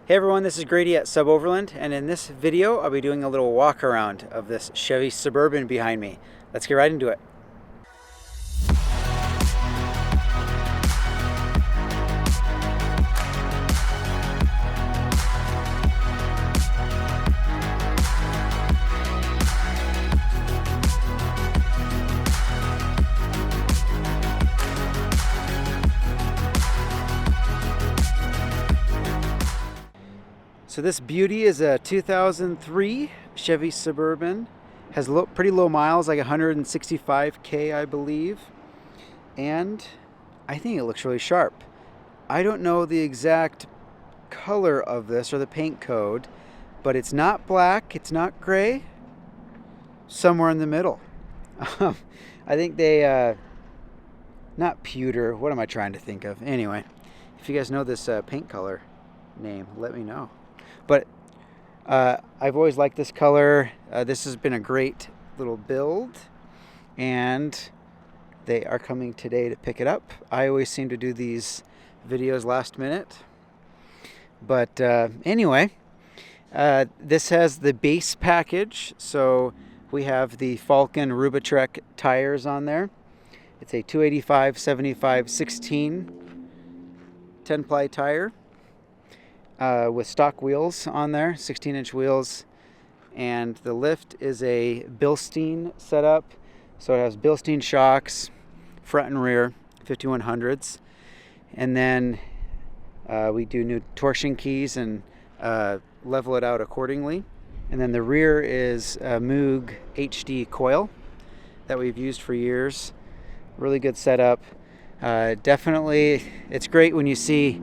Hey everyone, this is Grady at SUBOVERLAND, and in this video I'll be doing a little walk around of this Chevy Suburban behind me. Let's get right into it. So this beauty is a 2003 Chevy Suburban. Has pretty low miles, like 165K I believe. And I think it looks really sharp. I don't know the exact color of this or the paint code, but it's not black, it's not gray. Somewhere in the middle. I think they, not pewter, what am I trying to think of? Anyway, if you guys know this paint color name, let me know. But I've always liked this color. This has been a great little build, and they are coming today to pick it up. I always seem to do these videos last minute. But anyway, this has the base package. So we have the Falken Rubitrek tires on there. It's a 285/75/16 10-ply tire. With stock wheels on there, 16-inch wheels, and the lift is a Bilstein setup, so it has Bilstein shocks, front and rear, 5100s, and then we do new torsion keys and level it out accordingly. And then the rear is a Moog HD coil that we've used for years. Really good setup. Definitely, it's great when you see,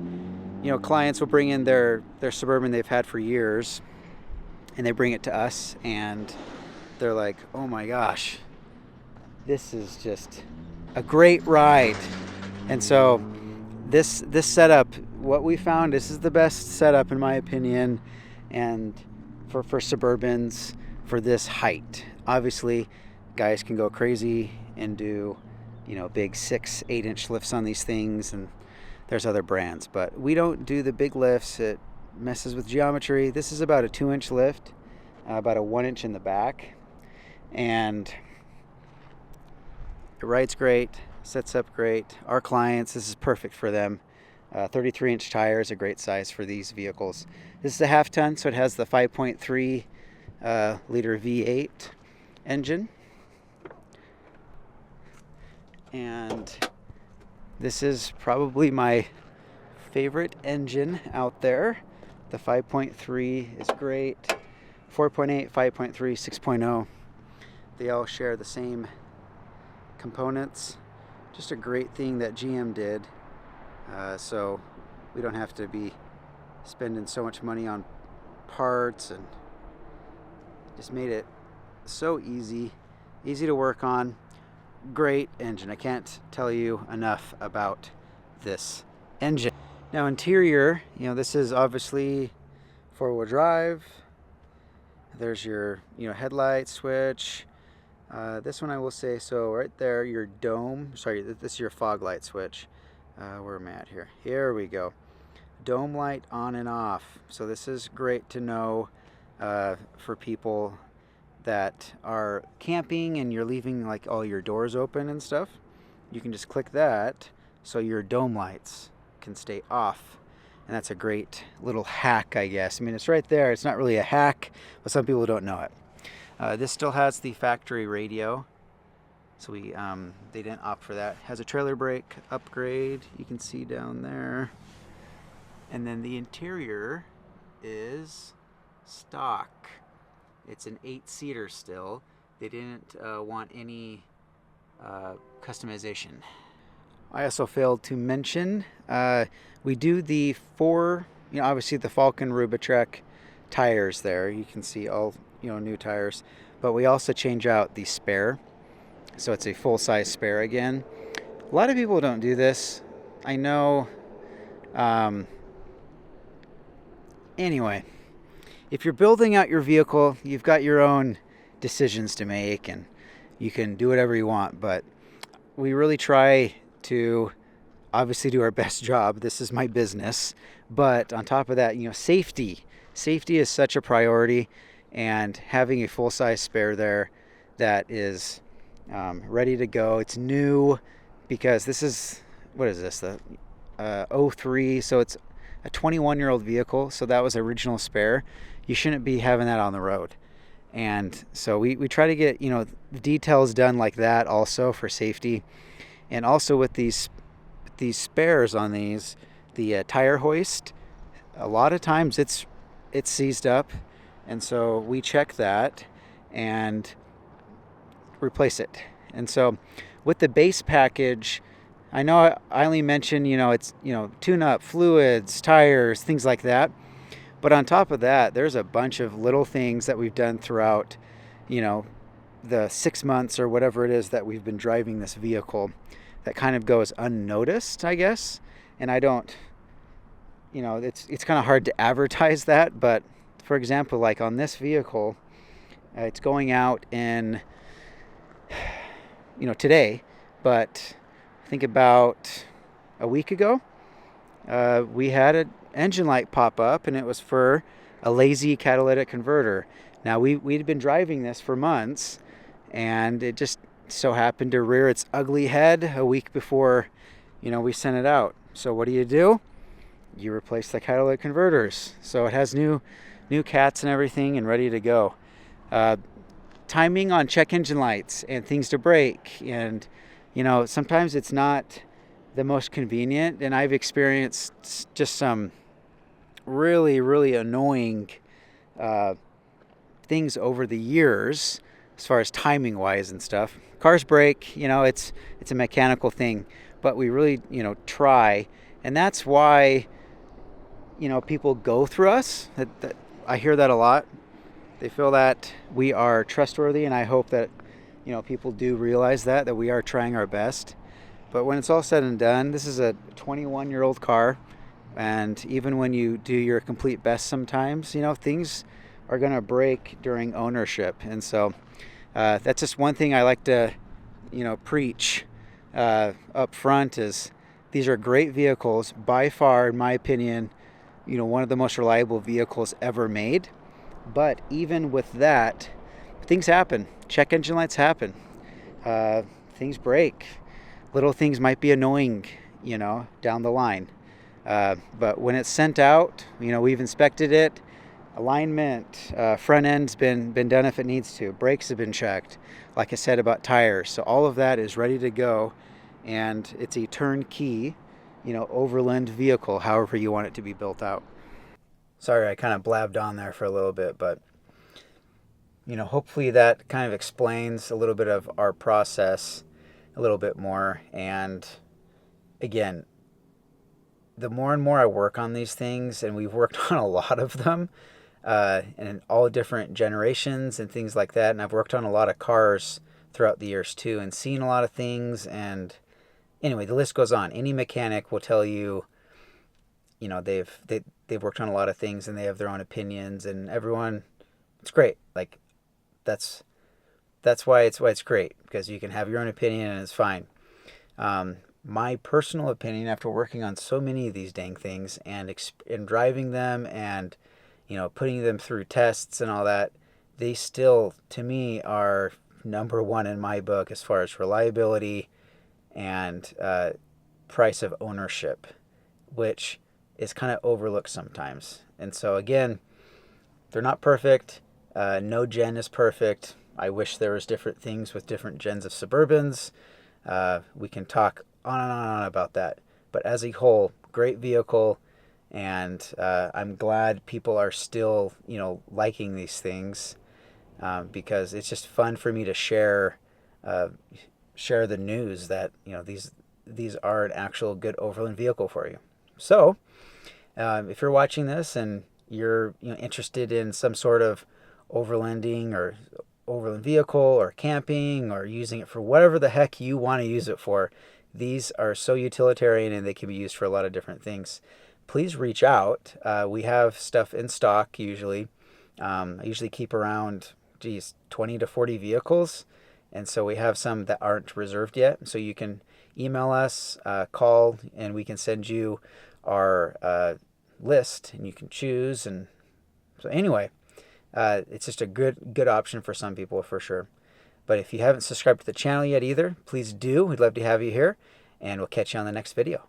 you know, clients will bring in their Suburban they've had for years, and they bring it to us, and they're like, oh my gosh, this is just a great ride. And so this setup, what we found, this is the best setup in my opinion, and for Suburbans for this height. Obviously, guys can go crazy and do, you know, big 6-8-inch lifts on these things, and there's other brands, but we don't do the big lifts. It messes with geometry. This is about a 2-inch lift, about a 1-inch in the back, and it rides great, sets up great. Our clients, this is perfect for them. 33-inch tires, a great size for these vehicles. This is a half-ton, so it has the 5.3 liter V8 engine, and this is probably my favorite engine out there. The 5.3 is great. 4.8, 5.3, 6.0. They all share the same components. Just a great thing that GM did. So we don't have to be spending so much money on parts, and just made it so easy to work on. Great engine. I can't tell you enough about this engine. Now interior, you know, this is obviously 4-wheel drive. There's your, you know, headlight switch. This one I will say, so right there, your dome, sorry, this is your fog light switch. Where am I at here? Here we go. Dome light on and off. So this is great to know for people that are camping and you're leaving like all your doors open and stuff. You can just click that so your dome lights can stay off, and that's a great little hack, I guess. I mean, it's right there. It's not really a hack, but some people don't know it. This still has the factory radio, so they didn't opt for that. Has a trailer brake upgrade, you can see down there, and then the interior is stock. It's an 8-seater still. They didn't want any customization. I also failed to mention, we do the 4, you know, obviously the Falken Rubitrek tires there. You can see all, you know, new tires. But we also change out the spare. So it's a full-size spare again. A lot of people don't do this, I know. Anyway. If you're building out your vehicle, you've got your own decisions to make, and you can do whatever you want, but we really try to obviously do our best job. This is my business. But on top of that, safety. Safety is such a priority, and having a full-size spare there that is ready to go. It's new because this is, what is this, the 03, so it's a 21-year-old vehicle, so that was original spare. You shouldn't be having that on the road. And so we try to get, the details done like that also for safety. And also with these spares on these, the tire hoist, a lot of times it's seized up, and so we check that and replace it. And so with the base package, I know I only mentioned, it's, tune-up, fluids, tires, things like that. But on top of that, there's a bunch of little things that we've done throughout, the 6 months or whatever it is that we've been driving this vehicle that kind of goes unnoticed, I guess. And I don't, it's kind of hard to advertise that. But for example, like on this vehicle, it's going out in, today, but think about a week ago, we had an engine light pop up, and it was for a lazy catalytic converter. Now we'd been driving this for months, and it just so happened to rear its ugly head a week before, we sent it out. So what do? You replace the catalytic converters, so it has new cats and everything and ready to go. Timing on check engine lights and things to brake, and sometimes it's not the most convenient, and I've experienced just some really, really annoying things over the years as far as timing wise and stuff. Cars brake, it's a mechanical thing, but we really, try, and that's why, people go through us. That I hear that a lot. They feel that we are trustworthy, and I hope that, people do realize that we are trying our best. But when it's all said and done, this is a 21-year-old car, and even when you do your complete best sometimes, things are going to break during ownership. And so that's just one thing I like to, preach up front is these are great vehicles, by far, in my opinion, one of the most reliable vehicles ever made. But even with that, things happen. Check engine lights happen. Things break. Little things might be annoying, down the line. But when it's sent out, we've inspected it. Alignment, front end's been done if it needs to. Brakes have been checked. Like I said about tires. So all of that is ready to go. And it's a turnkey, Overland vehicle, however you want it to be built out. Sorry, I kind of blabbed on there for a little bit, but hopefully that kind of explains a little bit of our process a little bit more. And again, the more and more I work on these things, and we've worked on a lot of them, and in all different generations and things like that, and I've worked on a lot of cars throughout the years too, and seen a lot of things. And anyway, the list goes on. Any mechanic will tell you, they've worked on a lot of things, and they have their own opinions, and everyone, it's great. Like that's why it's great, because you can have your own opinion and it's fine. My personal opinion, after working on so many of these dang things and driving them and putting them through tests and all that, they still, to me, are number one in my book as far as reliability and price of ownership, which is kind of overlooked sometimes. And so again, they're not perfect. No gen is perfect. I wish there was different things with different gens of Suburbans. We can talk on and on about that. But as a whole, great vehicle, and I'm glad people are still, liking these things, because it's just fun for me to share the news that these are an actual good Overland vehicle for you. So if you're watching this and you're interested in some sort of overlanding or Overland vehicle or camping or using it for whatever the heck you want to use it for, these are so utilitarian and they can be used for a lot of different things. Please reach out. We have stuff in stock usually. I usually keep around 20 to 40 vehicles, and so we have some that aren't reserved yet, so you can email us, call, and we can send you our list, and you can choose. And so anyway, it's just a good option for some people for sure. But if you haven't subscribed to the channel yet either, please do. We'd love to have you here, and we'll catch you on the next video.